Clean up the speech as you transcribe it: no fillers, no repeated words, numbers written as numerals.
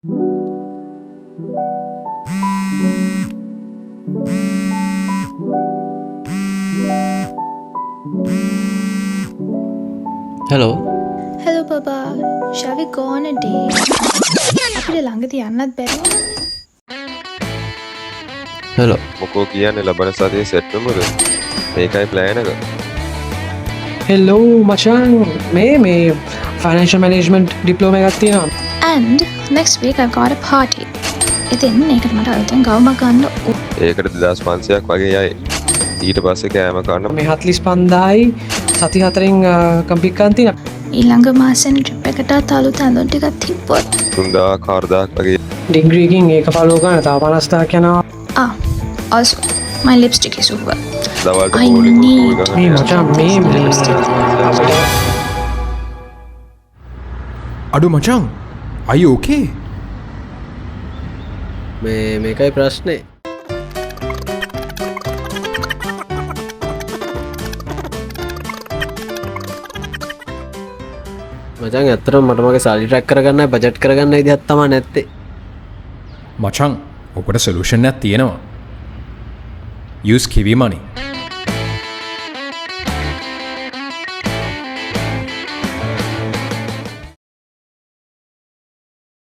Hello. Hello Baba, shall we go on a date? අපිට ළඟදී යන්නත් බැරි. Hello. මොකෝ කියන්නේ ලබන සතියේ සෙට් වෙමුද? මේකයි ප්ලෑන් එක. හෙල්ලෝ මචන් මේ ෆයිනන්ෂල් මැනේජ්මන්ට් ඩිප්ලෝම එකක් තියෙනවා. And next week I've got a party. ඉතින් ඒකට මට අලුතෙන් ගවුමක් ගන්න ඕන. ඒකට 2500ක් වගේ යයි. ඊට පස්සේ කෑම කන්න මේ 45,000යි සති 4න් කම්ප්ලීට් කරන් තියෙනවා. ඊළඟ මාසෙන් ට්‍රිප් එකටත් අලුත් ඇඳුම් ටිකක් තිබ්බොත්. 3000 4000ක් වගේ. ඩිග්‍රීකින් ඒක ෆලෝ කරන තව 50,000ක් යනවා. Also my lipstick is over. දවල්ට I බෝලින් need මේ මචන් මේ අඩු මචං are you okay? මේකයි ප්‍රශ්නේ. මචං ඇත්තටම මට මගේ සල්ලි ට්‍රැක් කරගන්න බජට් කරගන්න විදිහක් තමයි නැත්තේ. මචං ඔකට සොලියුෂන් එකක් තියෙනවා. use kiwi money.